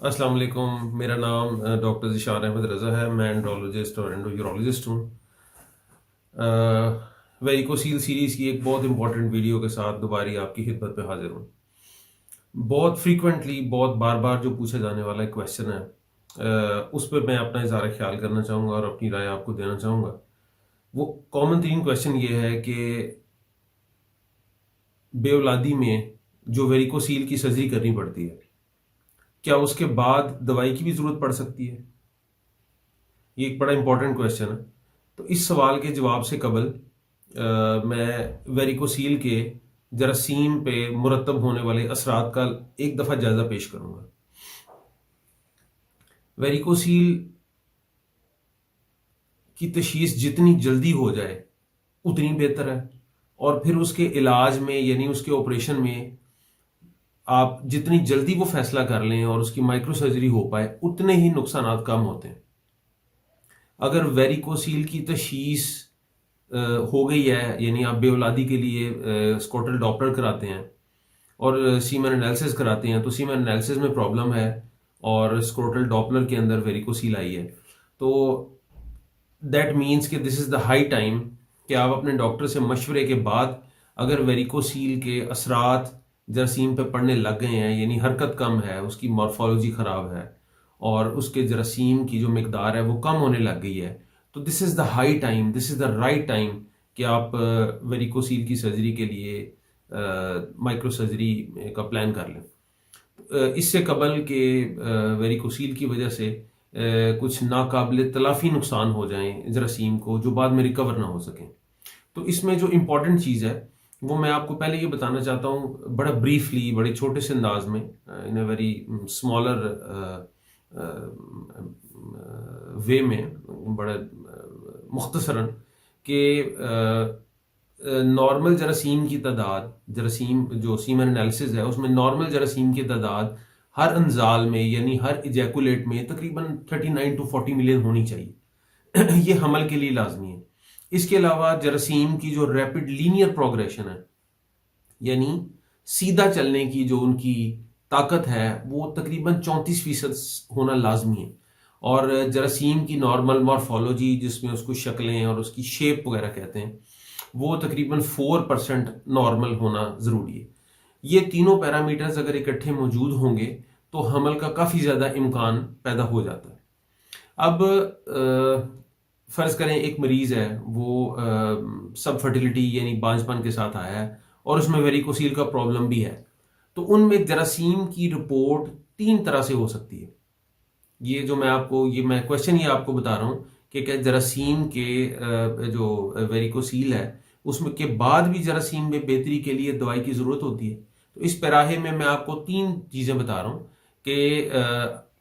अस्सलाम वालेकुम। मेरा नाम डॉक्टर ज़िशान अहमद रज़ा है। मैं एंड्रोलॉजिस्ट और एंडोयूरोलॉजिस्ट हूँ। वेरिकोसील सीरीज़ की एक बहुत इंपॉर्टेंट वीडियो के साथ दोबारा आपकी खिदमत में हाजिर हूँ। बहुत फ्रीक्वेंटली, बहुत बार बार जो पूछा जाने वाला एक क्वेश्चन है, उस पर मैं अपना इज़हार ख्याल करना चाहूँगा और अपनी राय आपको देना चाहूँगा। वो कॉमन तरीन क्वेश्चन ये है कि बेऔलादी में जो वेरिकोसील की सर्जरी करनी पड़ती है, क्या उसके बाद दवाई की भी ज़रूरत पड़ सकती है? ये एक बड़ा इंपॉर्टेंट क्वेश्चन है। तो इस सवाल के जवाब से कबल मैं वेरिकोसील के जरासीम पे मुरतब होने वाले असरात का एक दफ़ा जायज़ा पेश करूँगा। वेरिकोसील की तशखीस जितनी जल्दी हो जाए उतनी बेहतर है, और फिर उसके इलाज में यानी उसके ऑपरेशन में आप जितनी जल्दी वो फैसला कर लें और उसकी माइक्रो सर्जरी हो पाए उतने ही नुकसान कम होते हैं। अगर वेरिकोसील की तशखीस हो गई है, यानी आप बेऔलादी के लिए स्कोटल डॉपलर कराते हैं और सीमेन एनालिसिस कराते हैं, तो सीमेन एनालिसिस में प्रॉब्लम है और स्क्रोटल डॉपलर के अंदर वेरिकोसील आई है, तो दैट मीन्स कि this is the high time कि आप अपने डॉक्टर से मशवरे के बाद, अगर वेरिकोसील के असरात जरासीम पे पड़ने लग गए हैं, यानी हरकत कम है, उसकी मॉर्फोलॉजी ख़राब है और उसके जरासीम की जो मकदार है वो कम होने लग गई है, तो this is the high time, this is the right time कि आप वेरिकोसील की सर्जरी के लिए माइक्रो सर्जरी का प्लान कर लें। इससे कबल के वेरिकोसील की वजह से कुछ नाकाबिल तलाफ़ी नुकसान हो जाएं जरासीम को, जो बाद में रिकवर ना हो सकें। तो इसमें जो इम्पॉर्टेंट चीज़ है वो मैं आपको पहले ये बताना चाहता हूँ, बड़ा ब्रीफली, बड़े छोटे से अंदाज में, इन अ वेरी स्मॉलर वे में, बड़ा मुख्तसरन, कि नॉर्मल जरासीम की तादाद, जरासीम जो सीमन एनालिसिस है उसमें नॉर्मल जरासीम की तादाद हर अंजाल में यानी हर इजैकुलेट में तकरीबन 39 to 40 मिलियन होनी चाहिए। ये हमल के लिए लाजमी है। इसके अलावा जरासीम की जो रैपिड लीनियर प्रोग्रेशन है, यानी सीधा चलने की जो उनकी ताकत है, वो तकरीबन 34% होना लाजमी है। और जरासीम की नॉर्मल मॉर्फोलॉजी, जिसमें उसको शक्लें और उसकी शेप वगैरह कहते हैं, वो तकरीबन 4% नॉर्मल होना ज़रूरी है। ये तीनों पैरामीटर्स अगर इकट्ठे मौजूद होंगे तो हमल का काफ़ी ज़्यादा इम्कान पैदा हो जाता है। अब फ़र्ज़ करें एक मरीज़ है, वो सब फर्टिलिटी यानी बांझपन के साथ आया है और उसमें वेरिकोसील का प्रॉब्लम भी है, तो उनमें जरासीम की रिपोर्ट 3 तरह से हो सकती है। ये जो मैं क्वेश्चन ये आपको बता रहा हूँ कि क्या जरासीम के जो वेरिकोसील है उसमें के बाद भी जरासीम में बेहतरी के लिए दवाई की ज़रूरत होती है। तो इस पैराहे में मैं आपको 3 चीज़ें बता रहा हूँ कि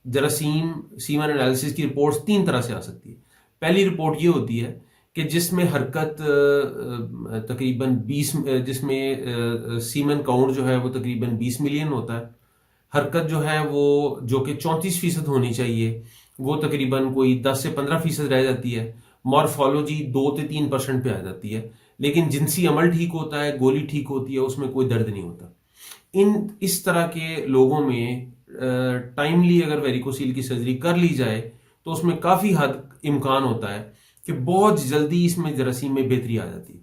जरासीम सीमन एनालिसिस की रिपोर्ट्स 3 तरह से आ सकती है। पहली रिपोर्ट ये होती है कि जिसमें हरकत तकरीबन 20, जिसमें सीमन काउंट जो है वो तकरीबन 20 मिलियन होता है। हरकत जो है वो जो कि 34% होनी चाहिए, वो तकरीबन कोई 10 से 15% रह जाती है। मॉर्फोलॉजी 2 से 3% पे आ जाती है, लेकिन जिनसी अमल ठीक होता है, गोली ठीक होती है, उसमें कोई दर्द नहीं होता। इस तरह के लोगों में टाइमली अगर वेरिकोसील की सर्जरी कर ली जाए तो उसमें काफ़ी हद इम्कान होता है कि बहुत जल्दी इसमें जरासीम में बेहतरी आ जाती है।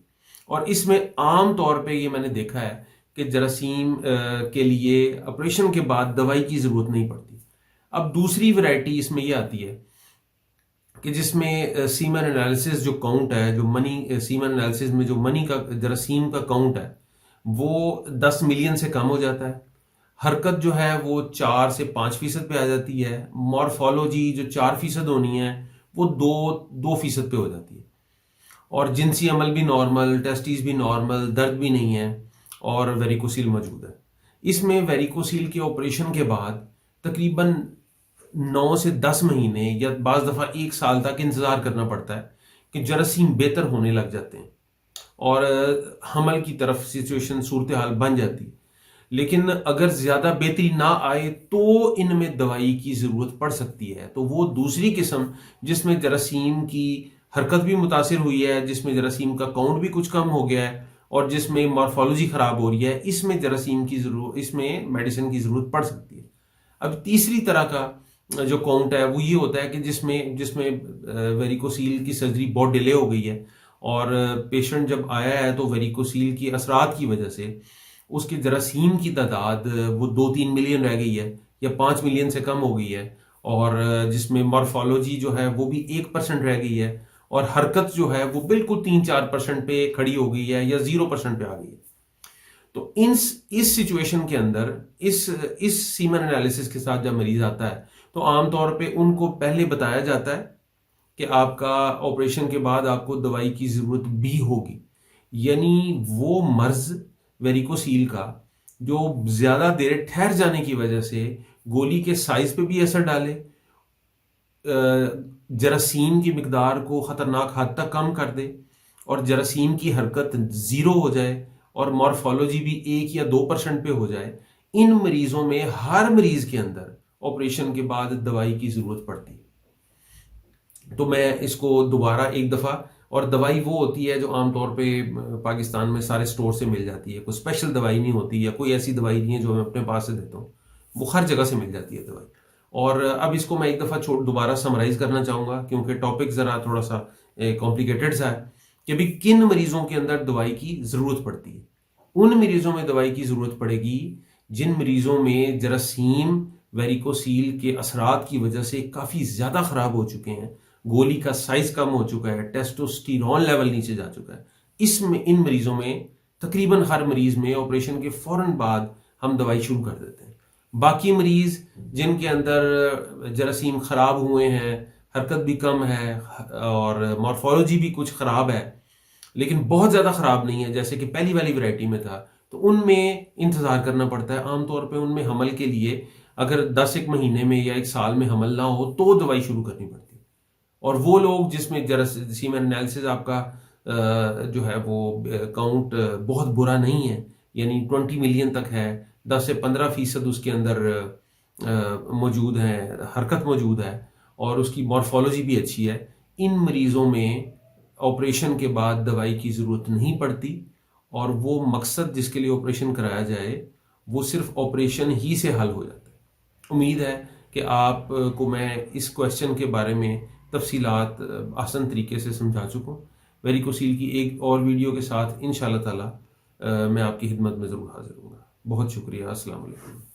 और इसमें आम तौर पे ये मैंने देखा है कि जरासीम के लिए ऑपरेशन के बाद दवाई की ज़रूरत नहीं पड़ती। अब दूसरी वैरायटी इसमें ये आती है कि जिसमें सीमन एनालिसिस जो काउंट है, जो मनी सीमन एनालिसिस में जो मनी का जरासीम का काउंट है वो 10 मिलियन से कम हो जाता है। हरकत जो है वो 4 से 5% पे आ जाती है। मॉर्फोलॉजी जो 4% होनी है वो 2% पे हो जाती है। और जिनसी अमल भी नॉर्मल, टेस्टिस भी नॉर्मल, दर्द भी नहीं है और वेरिकोसील मौजूद है। इसमें वेरिकोसील के ऑपरेशन के बाद तकरीबन 9 से 10 महीने या बाज़ दफ़ा 1 साल तक इंतज़ार करना पड़ता है कि जरासीम बेहतर होने लग जाते हैं और हमल की तरफ सिचुएशन, सूरत हाल बन जाती है। लेकिन अगर ज़्यादा बेहतरी ना आए तो इनमें दवाई की ज़रूरत पड़ सकती है। तो वो दूसरी किस्म जिसमें जरासीम की हरकत भी मुतासिर हुई है, जिसमें जरासीम का काउंट भी कुछ कम हो गया है और जिसमें मॉर्फोलॉजी ख़राब हो रही है, इसमें जरासीम की ज़रूरत, इसमें मेडिसिन की ज़रूरत पड़ सकती है। अब तीसरी तरह का जो काउंट है वो ये होता है कि जिसमें जिसमें वेरिकोसील की सर्जरी बहुत डिले हो गई है और पेशेंट जब आया है तो वेरिकोसील की असरात की वजह से उसके जरासीम की तादाद वो 2-3 मिलियन रह गई है या 5 मिलियन से कम हो गई है, और जिसमें मॉर्फोलॉजी जो है वो भी 1% रह गई है, और हरकत जो है वो बिल्कुल 3-4% पे खड़ी हो गई है या 0% पे आ गई है। तो इस सिचुएशन के अंदर इस सीमन एनालिसिस के साथ जब मरीज आता है तो आमतौर पे उनको पहले बताया जाता है कि आपका ऑपरेशन के बाद आपको दवाई की जरूरत भी होगी, यानी वो मर्ज वेरिकोसील का जो ज्यादा देर ठहर जाने की वजह से गोली के साइज पे भी असर डाले, जरासीम की मिकदार को खतरनाक हद तक कम कर दे और जरासीम की हरकत जीरो हो जाए और मॉर्फोलॉजी भी 1 या 2% पे हो जाए। इन मरीजों में हर मरीज के अंदर ऑपरेशन के बाद दवाई की जरूरत पड़ती है। तो मैं इसको दोबारा एक दफा, और दवाई वो होती है जो आमतौर पे पाकिस्तान में सारे स्टोर से मिल जाती है, कोई स्पेशल दवाई नहीं होती या कोई ऐसी दवाई नहीं है जो मैं अपने पास से देता हूँ, वो हर जगह से मिल जाती है दवाई। और अब इसको मैं एक दफा दोबारा समराइज करना चाहूंगा क्योंकि टॉपिक जरा थोड़ा सा कॉम्प्लिकेटेड सा है कि अभी किन मरीजों के अंदर दवाई की जरूरत पड़ती है। उन मरीजों में दवाई की जरूरत पड़ेगी जिन मरीजों में जरासीम वेरिकोसील के असरात की वजह से काफी ज्यादा खराब हो चुके हैं, गोली का साइज कम हो चुका है, टेस्टोस्टेरोन लेवल नीचे जा चुका है। इसमें इन मरीजों में तकरीबन हर मरीज में ऑपरेशन के फौरन बाद हम दवाई शुरू कर देते हैं। बाकी मरीज जिनके अंदर जरासीम खराब हुए हैं, हरकत भी कम है और मॉर्फोलॉजी भी कुछ खराब है लेकिन बहुत ज्यादा खराब नहीं है जैसे कि पहली वाली वैरायटी में था, तो उनमें इंतजार करना पड़ता है। आमतौर पे उनमें हमल के लिए अगर 10 महीने में या 1 साल में हमल ना हो तो दवाई शुरू करनी पड़ती है। और वो लोग जिसमें जरासीम एनालिसिस आपका जो है वो काउंट बहुत बुरा नहीं है, यानी 20 मिलियन तक है, 10 से 15% उसके अंदर मौजूद है, हरकत मौजूद है और उसकी मॉर्फोलॉजी भी अच्छी है, इन मरीजों में ऑपरेशन के बाद दवाई की ज़रूरत नहीं पड़ती और वो मकसद जिसके लिए ऑपरेशन कराया जाए वो सिर्फ ऑपरेशन ही से हल हो जाता है। उम्मीद है कि आपको मैं इस क्वेश्चन के बारे में तफसीलात आसान तरीके से समझा चुका हूँ। वेरिकोसील की एक और वीडियो के साथ इंशाल्लाह ताला मैं आपकी खिदमत में ज़रूर हाजिर हूँगा। बहुत शुक्रिया। अस्सलाम वालेकुम।